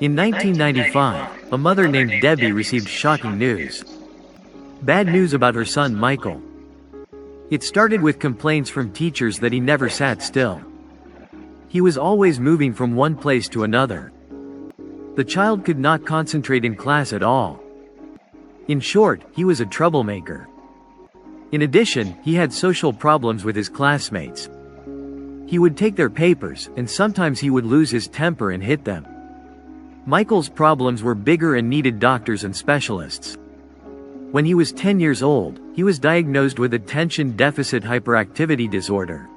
In 1995, a mother named Debbie received shocking news. Bad news about her son Michael. It started with complaints from teachers that he never sat still. He was always moving from one place to another. The child could not concentrate in class at all. In short, he was a troublemaker. In addition, he had social problems with his classmates. He would take their papers, and sometimes he would lose his temper and hit them. Michael's problems were bigger and needed doctors and specialists. When he was 10 years old, he was diagnosed with attention deficit hyperactivity disorder.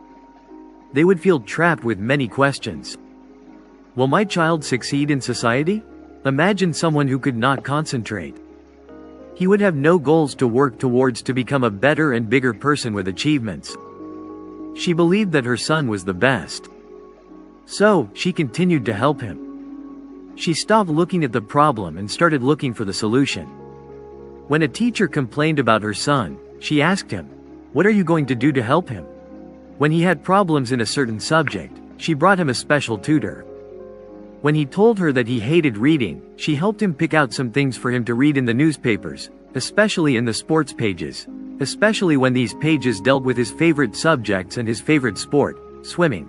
They would feel trapped with many questions. Will my child succeed in society? Imagine someone who could not concentrate. He would have no goals to work towards to become a better and bigger person with achievements. She believed that her son was the best. So, she continued to help him. She stopped looking at the problem and started looking for the solution. When a teacher complained about her son, she asked him, "What are you going to do to help him?" When he had problems in a certain subject, she brought him a special tutor. When he told her that he hated reading, she helped him pick out some things for him to read in the newspapers, especially in the sports pages, especially when these pages dealt with his favorite subjects and his favorite sport, swimming.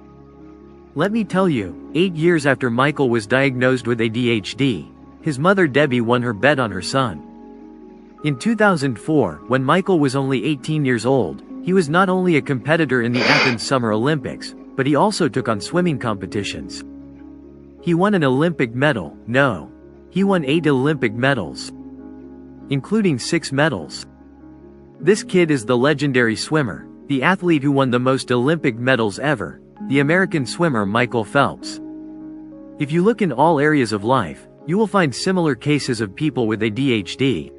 Let me tell you, 8 years after Michael was diagnosed with ADHD, his mother Debbie won her bet on her son. In 2004, when Michael was only 18 years old, he was not only a competitor in the Athens Summer Olympics, but he also took on swimming competitions. He won an Olympic medal. No. He won 8 Olympic medals, including 6 medals. This kid is the legendary swimmer, the athlete who won the most Olympic medals ever, the American swimmer Michael Phelps. If you look in all areas of life, you will find similar cases of people with ADHD.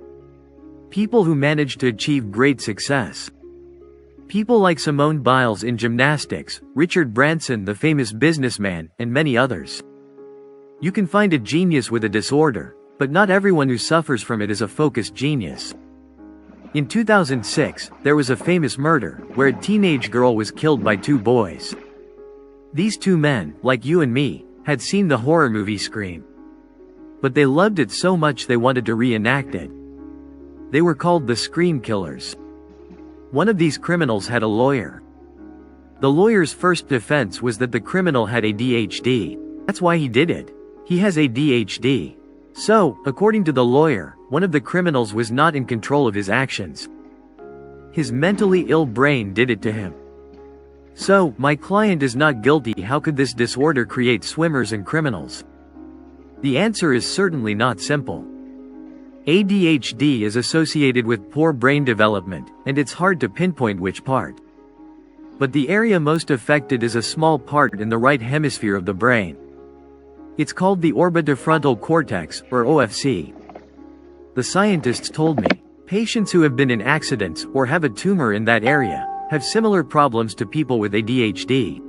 People who manage to achieve great success. People like Simone Biles in gymnastics, Richard Branson the famous businessman, and many others. You can find a genius with a disorder, but not everyone who suffers from it is a focused genius. In 2006, there was a famous murder, where a teenage girl was killed by 2 boys. These 2 men, like you and me, had seen the horror movie Scream. But they loved it so much they wanted to reenact it. They were called the Scream Killers. One of these criminals had a lawyer. The lawyer's first defense was that the criminal had ADHD. That's why he did it. He has ADHD. So, according to the lawyer, one of the criminals was not in control of his actions. His mentally ill brain did it to him. So, my client is not guilty. How could this disorder create swimmers and criminals? The answer is certainly not simple. ADHD is associated with poor brain development, and it's hard to pinpoint which part. But the area most affected is a small part in the right hemisphere of the brain. It's called the orbitofrontal cortex, or OFC. The scientists told me, patients who have been in accidents or have a tumor in that area have similar problems to people with ADHD.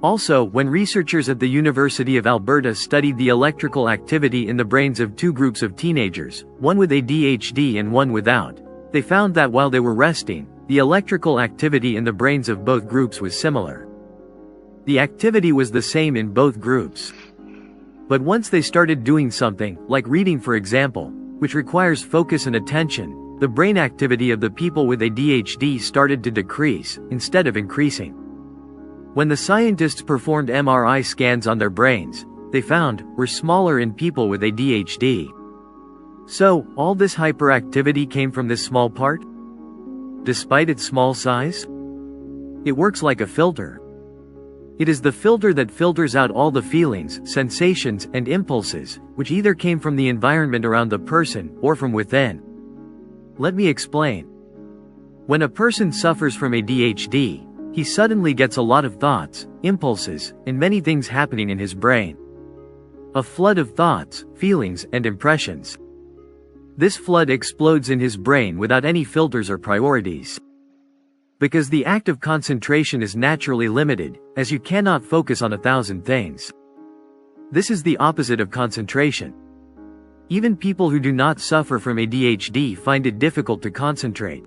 Also, when researchers at the University of Alberta studied the electrical activity in the brains of 2 groups of teenagers, one with ADHD and one without, they found that while they were resting, the electrical activity in the brains of both groups was similar. The activity was the same in both groups. But once they started doing something, like reading for example, which requires focus and attention, the brain activity of the people with ADHD started to decrease, instead of increasing. When the scientists performed MRI scans on their brains, they found, were smaller in people with ADHD. So, all this hyperactivity came from this small part? Despite its small size? It works like a filter. It is the filter that filters out all the feelings, sensations, and impulses, which either came from the environment around the person, or from within. Let me explain. When a person suffers from ADHD, he suddenly gets a lot of thoughts, impulses, and many things happening in his brain. A flood of thoughts, feelings, and impressions. This flood explodes in his brain without any filters or priorities. Because the act of concentration is naturally limited, as you cannot focus on 1,000 things. This is the opposite of concentration. Even people who do not suffer from ADHD find it difficult to concentrate.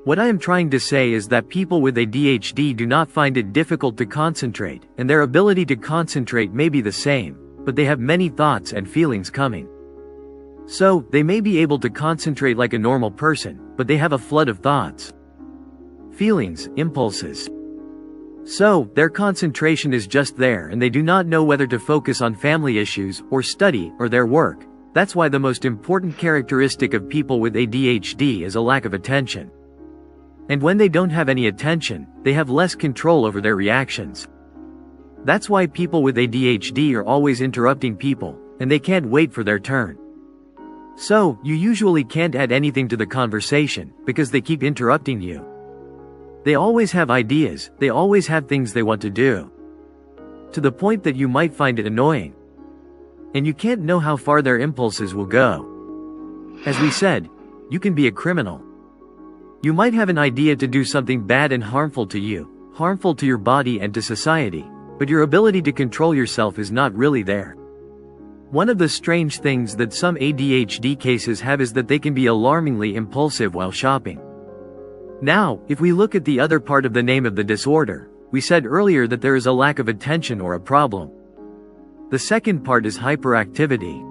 What I am trying to say is that people with ADHD do not find it difficult to concentrate, and their ability to concentrate may be the same, but they have many thoughts and feelings coming. So, they may be able to concentrate like a normal person, but they have a flood of thoughts, feelings, impulses. So, their concentration is just there and they do not know whether to focus on family issues, or study, or their work. That's why the most important characteristic of people with ADHD is a lack of attention. And when they don't have any attention, they have less control over their reactions. That's why people with ADHD are always interrupting people, and they can't wait for their turn. So, you usually can't add anything to the conversation, because they keep interrupting you. They always have ideas, they always have things they want to do. To the point that you might find it annoying. And you can't know how far their impulses will go. As we said, you can be a criminal. You might have an idea to do something bad and harmful to you, harmful to your body and to society, but your ability to control yourself is not really there. One of the strange things that some ADHD cases have is that they can be alarmingly impulsive while shopping. Now, if we look at the other part of the name of the disorder, we said earlier that there is a lack of attention or a problem. The second part is hyperactivity.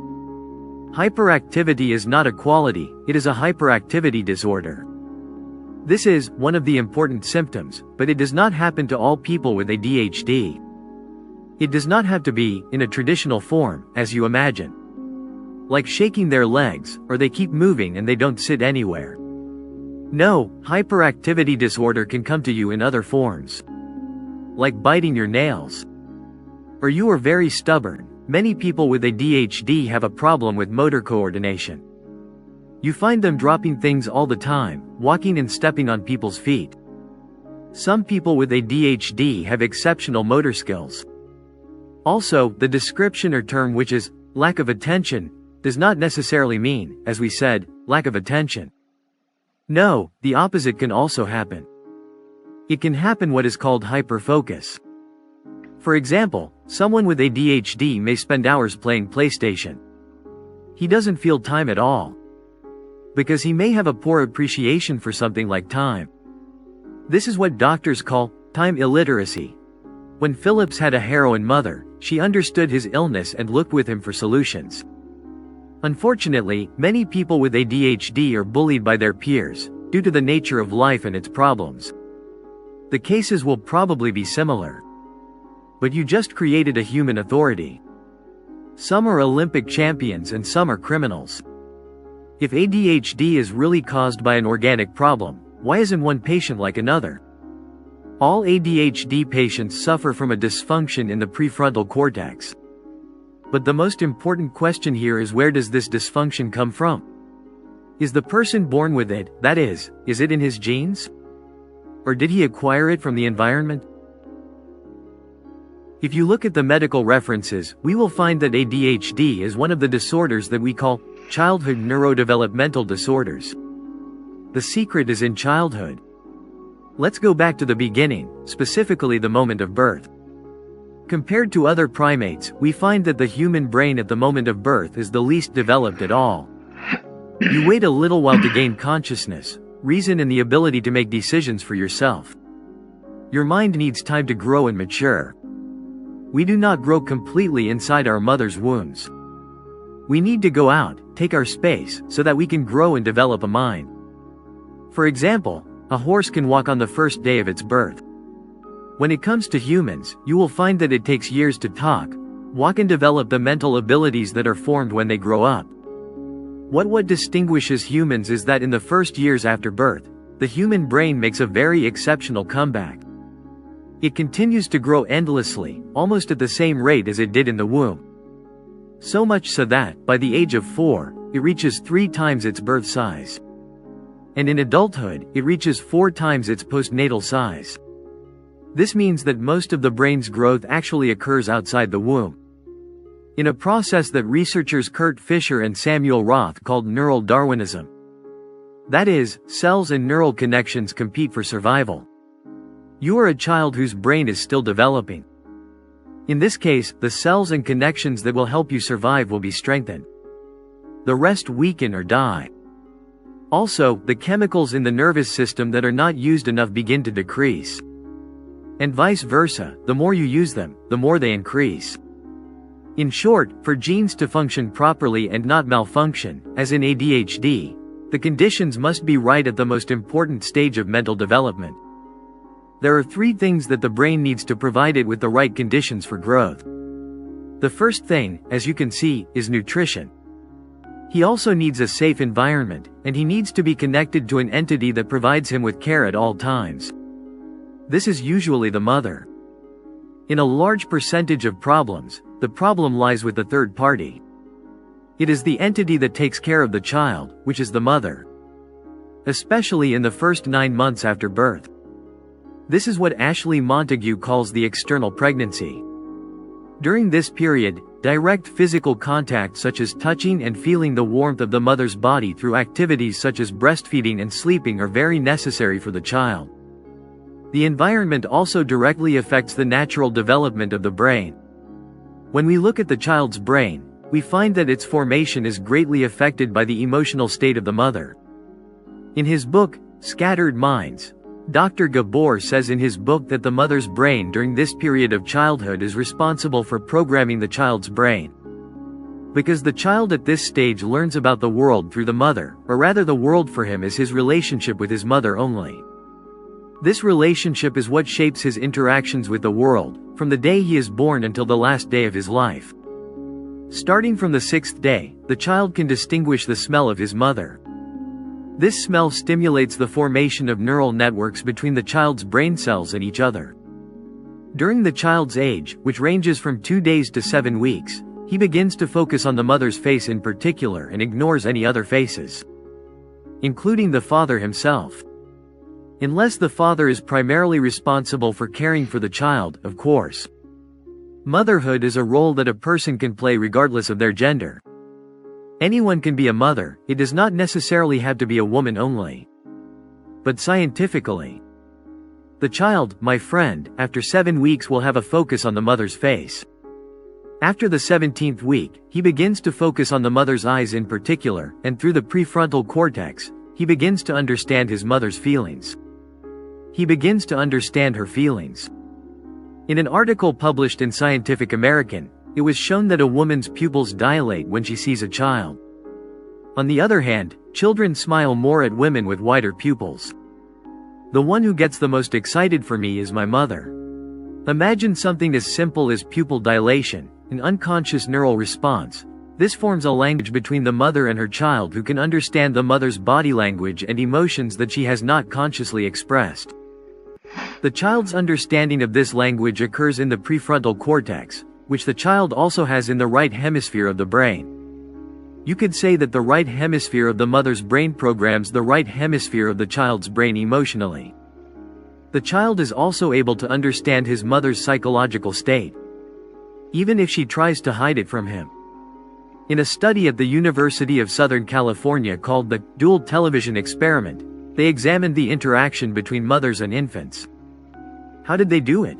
Hyperactivity is not a quality, it is a hyperactivity disorder. This is one of the important symptoms, but it does not happen to all people with ADHD. It does not have to be, in a traditional form, as you imagine. Like shaking their legs, or they keep moving and they don't sit anywhere. No, hyperactivity disorder can come to you in other forms. Like biting your nails. Or you are very stubborn. Many people with ADHD have a problem with motor coordination. You find them dropping things all the time, walking and stepping on people's feet. Some people with ADHD have exceptional motor skills. Also, the description or term which is lack of attention does not necessarily mean, as we said, lack of attention. No, the opposite can also happen. It can happen what is called hyperfocus. For example, someone with ADHD may spend hours playing PlayStation. He doesn't feel time at all. Because he may have a poor appreciation for something like time. This is what doctors call time illiteracy. When Phillips had a heroin mother, she understood his illness and looked with him for solutions. Unfortunately, many people with ADHD are bullied by their peers, due to the nature of life and its problems. The cases will probably be similar. But you just created a human authority. Some are Olympic champions and some are criminals. If ADHD is really caused by an organic problem, why isn't one patient like another? All ADHD patients suffer from a dysfunction in the prefrontal cortex. But the most important question here is, where does this dysfunction come from? Is the person born with it, that is it in his genes? Or did he acquire it from the environment? If you look at the medical references, we will find that ADHD is one of the disorders that we call childhood neurodevelopmental disorders. The secret is in childhood. Let's go back to the beginning, specifically the moment of birth. Compared to other primates, we find that the human brain at the moment of birth is the least developed at all. You wait a little while to gain consciousness, reason and the ability to make decisions for yourself. Your mind needs time to grow and mature. We do not grow completely inside our mother's wombs. We need to go out, take our space, so that we can grow and develop a mind. For example, a horse can walk on the first day of its birth. When it comes to humans, you will find that it takes years to talk, walk and develop the mental abilities that are formed when they grow up. What distinguishes humans is that in the first years after birth, the human brain makes a very exceptional comeback. It continues to grow endlessly, almost at the same rate as it did in the womb. So much so that, by the age of 4, it reaches 3 times its birth size. And in adulthood, it reaches 4 times its postnatal size. This means that most of the brain's growth actually occurs outside the womb. In a process that researchers Kurt Fisher and Samuel Roth called neural Darwinism. That is, cells and neural connections compete for survival. You are a child whose brain is still developing. In this case, the cells and connections that will help you survive will be strengthened. The rest weaken or die. Also, the chemicals in the nervous system that are not used enough begin to decrease. And vice versa, the more you use them, the more they increase. In short, for genes to function properly and not malfunction, as in ADHD, the conditions must be right at the most important stage of mental development. There are 3 things that the brain needs to provide it with the right conditions for growth. The first thing, as you can see, is nutrition. He also needs a safe environment, and he needs to be connected to an entity that provides him with care at all times. This is usually the mother. In a large percentage of problems, the problem lies with the third party. It is the entity that takes care of the child, which is the mother. Especially in the first 9 months after birth. This is what Ashley Montague calls the external pregnancy. During this period, direct physical contact such as touching and feeling the warmth of the mother's body through activities such as breastfeeding and sleeping are very necessary for the child. The environment also directly affects the natural development of the brain. When we look at the child's brain, we find that its formation is greatly affected by the emotional state of the mother. In his book, Scattered Minds, Dr. Gabor says in his book that the mother's brain during this period of childhood is responsible for programming the child's brain. Because the child at this stage learns about the world through the mother, or rather the world for him is his relationship with his mother only. This relationship is what shapes his interactions with the world, from the day he is born until the last day of his life. Starting from the 6th day, the child can distinguish the smell of his mother. This smell stimulates the formation of neural networks between the child's brain cells and each other. During the child's age, which ranges from 2 days to 7 weeks, he begins to focus on the mother's face in particular and ignores any other faces, including the father himself. Unless the father is primarily responsible for caring for the child, of course. Motherhood is a role that a person can play regardless of their gender. Anyone can be a mother, it does not necessarily have to be a woman only. But scientifically, the child, my friend, after 7 weeks will have a focus on the mother's face. After the 17th week, he begins to focus on the mother's eyes in particular, and through the prefrontal cortex, he begins to understand his mother's feelings. He begins to understand her feelings. In an article published in Scientific American, it was shown that a woman's pupils dilate when she sees a child. On the other hand, children smile more at women with wider pupils. The one who gets the most excited for me is my mother. Imagine something as simple as pupil dilation, an unconscious neural response. This forms a language between the mother and her child who can understand the mother's body language and emotions that she has not consciously expressed. The child's understanding of this language occurs in the prefrontal cortex, which the child also has in the right hemisphere of the brain. You could say that the right hemisphere of the mother's brain programs the right hemisphere of the child's brain emotionally. The child is also able to understand his mother's psychological state, even if she tries to hide it from him. In a study at the University of Southern California called the Dual Television Experiment, they examined the interaction between mothers and infants. How did they do it?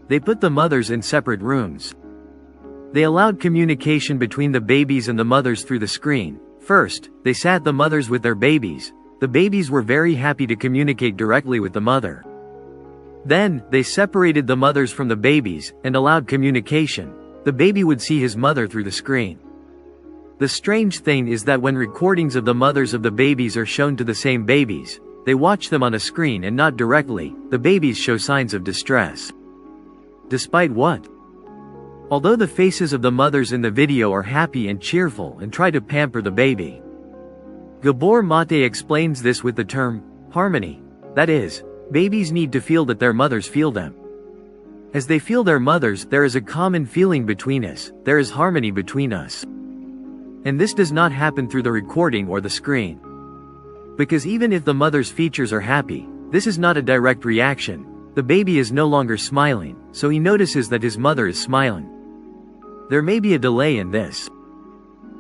They put the mothers in separate rooms. They allowed communication between the babies and the mothers through the screen. First, they sat the mothers with their babies. The babies were very happy to communicate directly with the mother. Then, they separated the mothers from the babies, and allowed communication. The baby would see his mother through the screen. The strange thing is that when recordings of the mothers of the babies are shown to the same babies, they watch them on a screen and not directly. The babies show signs of distress. Despite what? Although the faces of the mothers in the video are happy and cheerful and try to pamper the baby. Gabor Mate explains this with the term, harmony. That is, babies need to feel that their mothers feel them. As they feel their mothers, there is a common feeling between us, there is harmony between us. And this does not happen through the recording or the screen. Because even if the mother's features are happy, this is not a direct reaction. The baby is no longer smiling, so he notices that his mother is smiling. There may be a delay in this.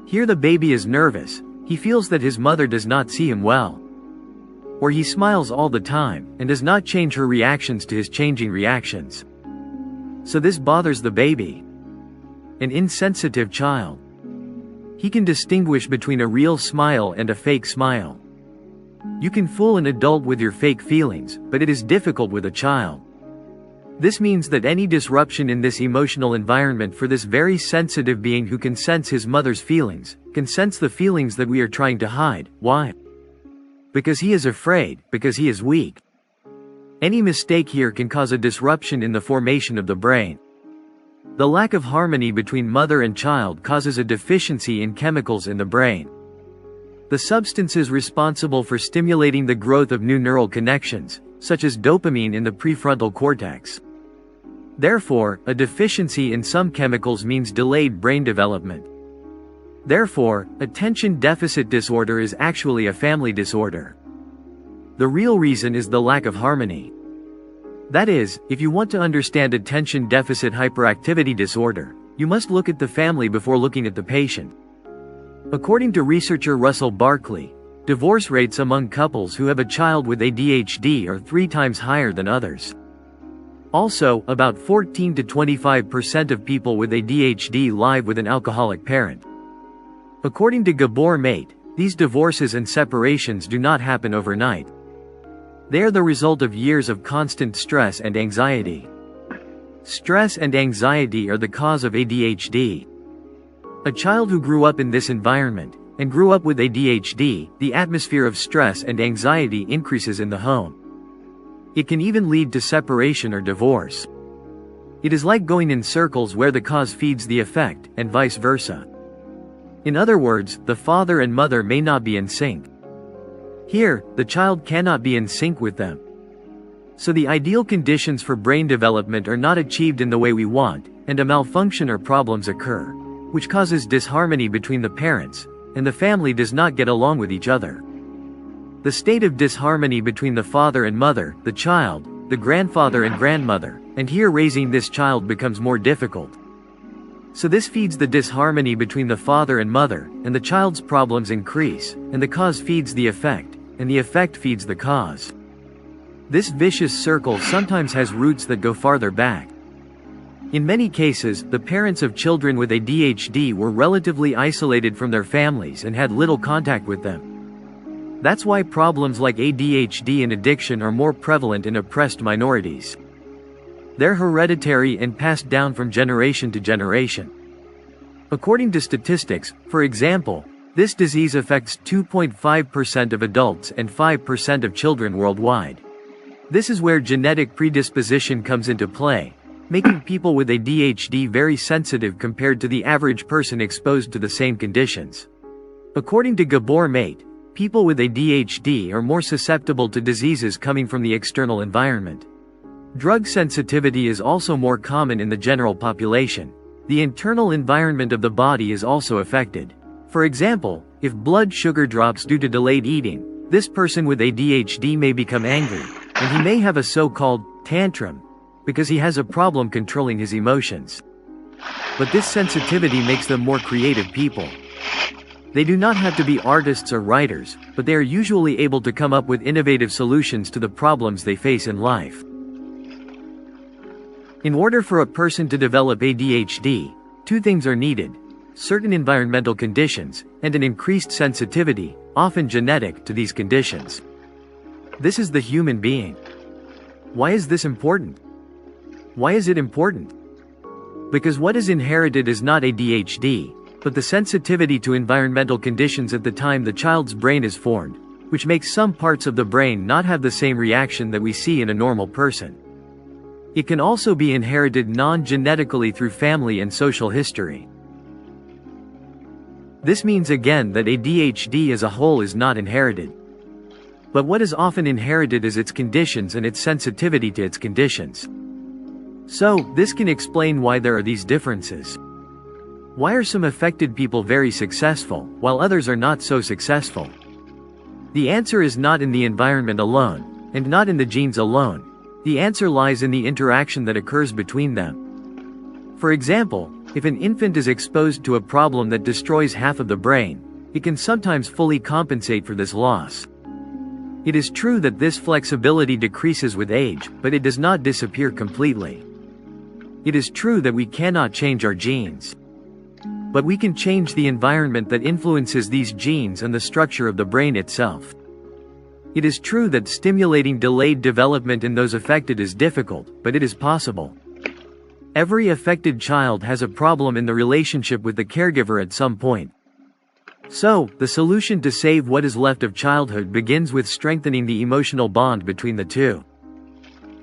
Here the baby is nervous, he feels that his mother does not see him well. Or he smiles all the time, and does not change her reactions to his changing reactions. So this bothers the baby. An insensitive child. He can distinguish between a real smile and a fake smile. You can fool an adult with your fake feelings, but it is difficult with a child. This means that any disruption in this emotional environment for this very sensitive being who can sense his mother's feelings, can sense the feelings that we are trying to hide. Why? Because he is afraid, because he is weak. Any mistake here can cause a disruption in the formation of the brain. The lack of harmony between mother and child causes a deficiency in chemicals in the brain. The substances responsible for stimulating the growth of new neural connections, such as dopamine in the prefrontal cortex. Therefore, a deficiency in some chemicals means delayed brain development. Therefore, attention deficit disorder is actually a family disorder. The real reason is the lack of harmony. That is, if you want to understand attention deficit hyperactivity disorder, you must look at the family before looking at the patient. According to researcher Russell Barkley, divorce rates among couples who have a child with ADHD are 3 times higher than others. Also, about 14 to 25% of people with ADHD live with an alcoholic parent. According to Gabor Mate, these divorces and separations do not happen overnight. They are the result of years of constant stress and anxiety. Stress and anxiety are the cause of ADHD. A child who grew up in this environment, and grew up with ADHD, the atmosphere of stress and anxiety increases in the home. It can even lead to separation or divorce. It is like going in circles where the cause feeds the effect, and vice versa. In other words, the father and mother may not be in sync. Here, the child cannot be in sync with them. So the ideal conditions for brain development are not achieved in the way we want, and a malfunction or problems occur, which causes disharmony between the parents, and the family does not get along with each other. The state of disharmony between the father and mother, the child, the grandfather and grandmother, and here raising this child becomes more difficult. So this feeds the disharmony between the father and mother, and the child's problems increase, and the cause feeds the effect, and the effect feeds the cause. This vicious circle sometimes has roots that go farther back. In many cases, the parents of children with ADHD were relatively isolated from their families and had little contact with them. That's why problems like ADHD and addiction are more prevalent in oppressed minorities. They're hereditary and passed down from generation to generation. According to statistics, for example, this disease affects 2.5% of adults and 5% of children worldwide. This is where genetic predisposition comes into play, making people with ADHD very sensitive compared to the average person exposed to the same conditions. According to Gabor Mate, people with ADHD are more susceptible to diseases coming from the external environment. Drug sensitivity is also more common in the general population. The internal environment of the body is also affected. For example, if blood sugar drops due to delayed eating, this person with ADHD may become angry, and he may have a so-called tantrum, because he has a problem controlling his emotions. But this sensitivity makes them more creative people. They do not have to be artists or writers, but they are usually able to come up with innovative solutions to the problems they face in life. In order for a person to develop ADHD, 2 things are needed: certain environmental conditions, and an increased sensitivity, often genetic, to these conditions. This is the human being. Why is this important? Why is it important? Because what is inherited is not ADHD, but the sensitivity to environmental conditions at the time the child's brain is formed, which makes some parts of the brain not have the same reaction that we see in a normal person. It can also be inherited non-genetically through family and social history. This means again that ADHD as a whole is not inherited. But what is often inherited is its conditions and its sensitivity to its conditions. So, this can explain why there are these differences. Why are some affected people very successful, while others are not so successful? The answer is not in the environment alone, and not in the genes alone. The answer lies in the interaction that occurs between them. For example, if an infant is exposed to a problem that destroys half of the brain, it can sometimes fully compensate for this loss. It is true that this flexibility decreases with age, but it does not disappear completely. It is true that we cannot change our genes. But we can change the environment that influences these genes and the structure of the brain itself. It is true that stimulating delayed development in those affected is difficult, but it is possible. Every affected child has a problem in the relationship with the caregiver at some point. So, the solution to save what is left of childhood begins with strengthening the emotional bond between the two.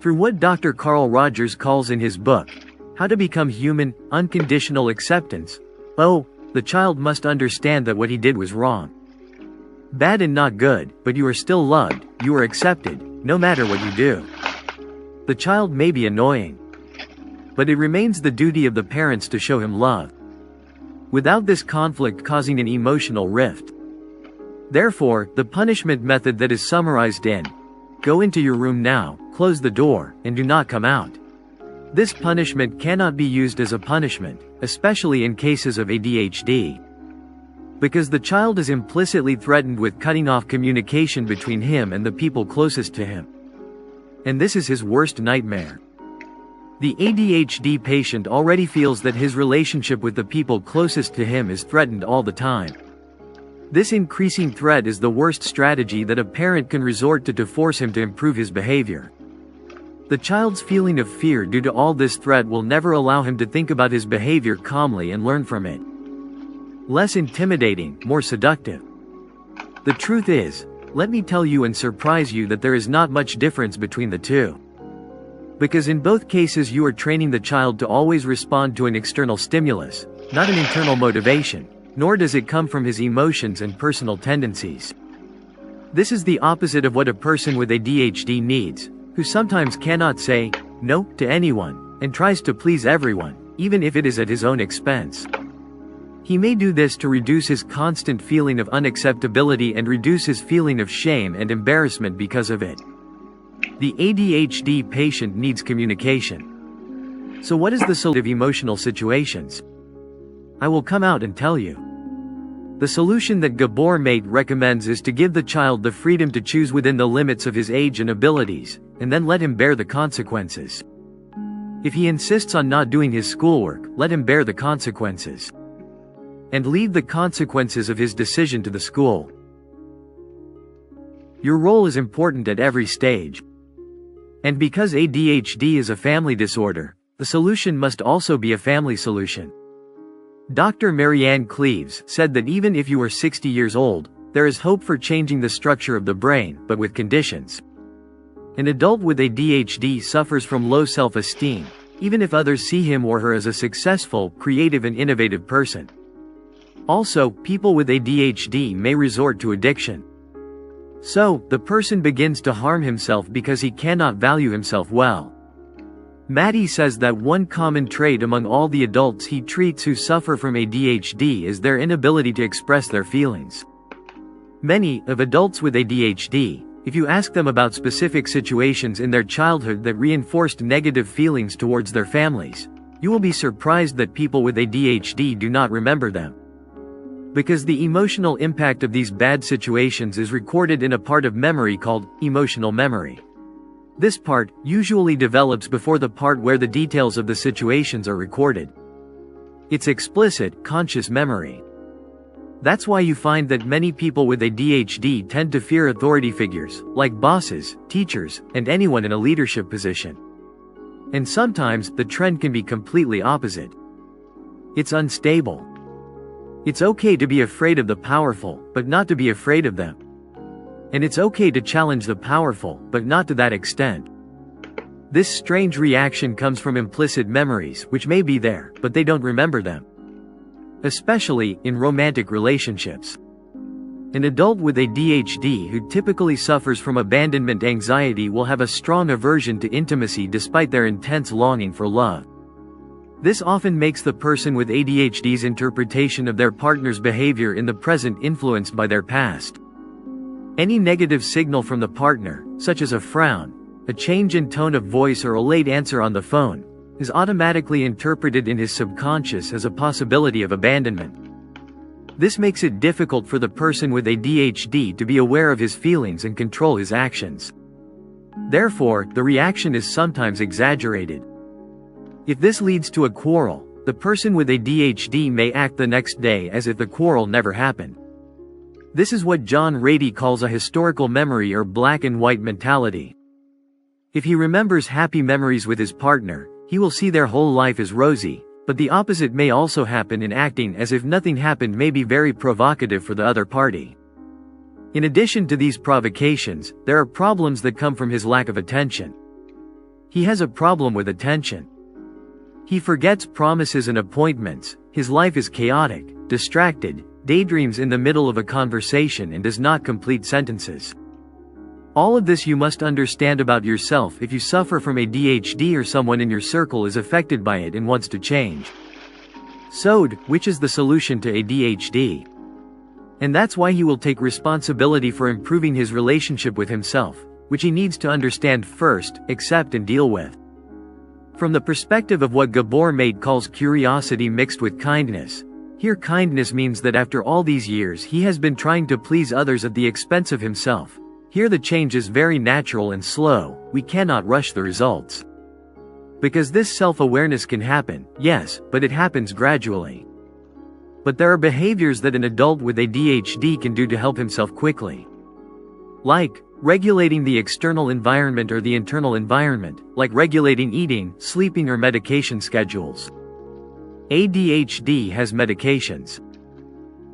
Through what Dr. Carl Rogers calls in his book, How to Become Human, Unconditional Acceptance, the child must understand that what he did was wrong. Bad and not good, but you are still loved, you are accepted, no matter what you do. The child may be annoying, but it remains the duty of the parents to show him love, without this conflict causing an emotional rift. Therefore, the punishment method that is summarized in, "Go into your room now, close the door, and do not come out." This punishment cannot be used as a punishment, especially in cases of ADHD, because the child is implicitly threatened with cutting off communication between him and the people closest to him. And this is his worst nightmare. The ADHD patient already feels that his relationship with the people closest to him is threatened all the time. This increasing threat is the worst strategy that a parent can resort to force him to improve his behavior. The child's feeling of fear due to all this threat will never allow him to think about his behavior calmly and learn from it. Less intimidating, more seductive. The truth is, let me tell you and surprise you that there is not much difference between the two. Because in both cases you are training the child to always respond to an external stimulus, not an internal motivation, nor does it come from his emotions and personal tendencies. This is the opposite of what a person with ADHD needs, who sometimes cannot say no to anyone, and tries to please everyone, even if it is at his own expense. He may do this to reduce his constant feeling of unacceptability and reduce his feeling of shame and embarrassment because of it. The ADHD patient needs communication. So what is the solution of emotional situations? I will come out and tell you. The solution that Gabor Mate recommends is to give the child the freedom to choose within the limits of his age and abilities, and then let him bear the consequences. If he insists on not doing his schoolwork, let him bear the consequences. And leave the consequences of his decision to the school. Your role is important at every stage. And because ADHD is a family disorder, the solution must also be a family solution. Dr. Marianne Cleaves said that even if you are 60 years old, there is hope for changing the structure of the brain, but with conditions. An adult with ADHD suffers from low self-esteem, even if others see him or her as a successful, creative and innovative person. Also, people with ADHD may resort to addiction. So, the person begins to harm himself because he cannot value himself well. Maddie says that one common trait among all the adults he treats who suffer from ADHD is their inability to express their feelings. Many of adults with ADHD, if you ask them about specific situations in their childhood that reinforced negative feelings towards their families, you will be surprised that people with ADHD do not remember them. Because the emotional impact of these bad situations is recorded in a part of memory called emotional memory. This part usually develops before the part where the details of the situations are recorded. It's explicit, conscious memory. That's why you find that many people with ADHD tend to fear authority figures, like bosses, teachers, and anyone in a leadership position. And sometimes, the trend can be completely opposite. It's unstable. It's okay to be afraid of the powerful, but not to be afraid of them. And it's okay to challenge the powerful, but not to that extent. This strange reaction comes from implicit memories, which may be there, but they don't remember them. Especially in romantic relationships. An adult with ADHD who typically suffers from abandonment anxiety will have a strong aversion to intimacy despite their intense longing for love. This often makes the person with ADHD's interpretation of their partner's behavior in the present influenced by their past. Any negative signal from the partner, such as a frown, a change in tone of voice or a late answer on the phone, is automatically interpreted in his subconscious as a possibility of abandonment. This makes it difficult for the person with ADHD to be aware of his feelings and control his actions. Therefore, the reaction is sometimes exaggerated. If this leads to a quarrel, the person with ADHD may act the next day as if the quarrel never happened. This is what John Rady calls a historical memory or black and white mentality. If he remembers happy memories with his partner, he will see their whole life as rosy, but the opposite may also happen in acting as if nothing happened may be very provocative for the other party. In addition to these provocations, there are problems that come from his lack of attention. He has a problem with attention. He forgets promises and appointments, his life is chaotic, distracted, daydreams in the middle of a conversation and does not complete sentences. All of this you must understand about yourself if you suffer from ADHD or someone in your circle is affected by it and wants to change. So, which is the solution to ADHD? And that's why he will take responsibility for improving his relationship with himself, which he needs to understand first, accept and deal with. From the perspective of what Gabor Mate calls curiosity mixed with kindness, here kindness means that after all these years he has been trying to please others at the expense of himself. Here the change is very natural and slow, we cannot rush the results. Because this self-awareness can happen, yes, but it happens gradually. But there are behaviors that an adult with ADHD can do to help himself quickly. Like, regulating the external environment or the internal environment, like regulating eating, sleeping or medication schedules. ADHD has medications.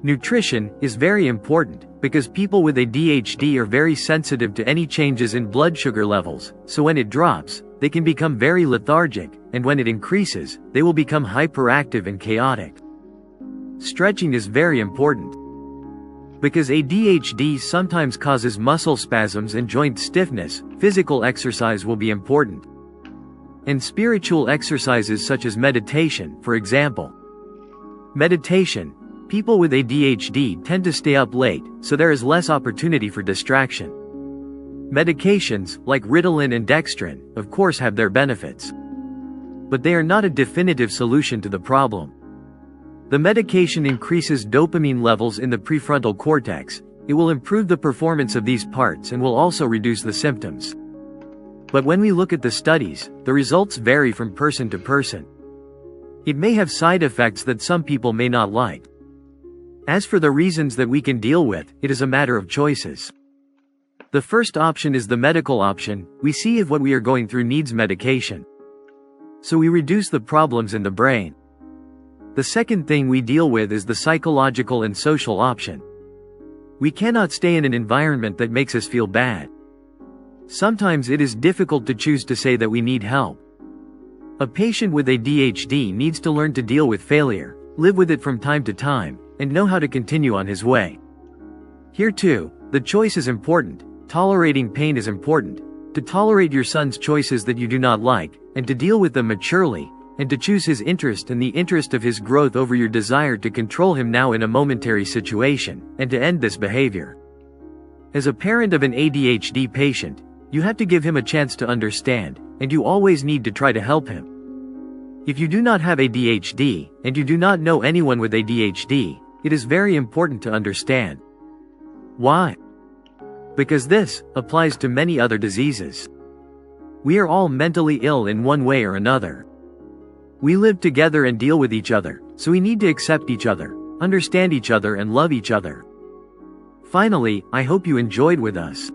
Nutrition is very important, because people with ADHD are very sensitive to any changes in blood sugar levels, so when it drops, they can become very lethargic, and when it increases, they will become hyperactive and chaotic. Stretching is very important. Because ADHD sometimes causes muscle spasms and joint stiffness, physical exercise will be important. And spiritual exercises such as meditation, for example. Meditation. People with ADHD tend to stay up late, so there is less opportunity for distraction. Medications, like Ritalin and Dextrin, of course have their benefits. But they are not a definitive solution to the problem. The medication increases dopamine levels in the prefrontal cortex, it will improve the performance of these parts and will also reduce the symptoms. But when we look at the studies, the results vary from person to person. It may have side effects that some people may not like. As for the reasons that we can deal with, it is a matter of choices. The first option is the medical option, we see if what we are going through needs medication. So we reduce the problems in the brain. The second thing we deal with is the psychological and social option. We cannot stay in an environment that makes us feel bad. Sometimes it is difficult to choose to say that we need help. A patient with ADHD needs to learn to deal with failure, live with it from time to time, and know how to continue on his way. Here too, the choice is important, tolerating pain is important, to tolerate your son's choices that you do not like, and to deal with them maturely, and to choose his interest and the interest of his growth over your desire to control him now in a momentary situation, and to end this behavior. As a parent of an ADHD patient, you have to give him a chance to understand, and you always need to try to help him. If you do not have ADHD, and you do not know anyone with ADHD, it is very important to understand. Why? Because this applies to many other diseases. We are all mentally ill in one way or another. We live together and deal with each other, so we need to accept each other, understand each other and love each other. Finally, I hope you enjoyed with us.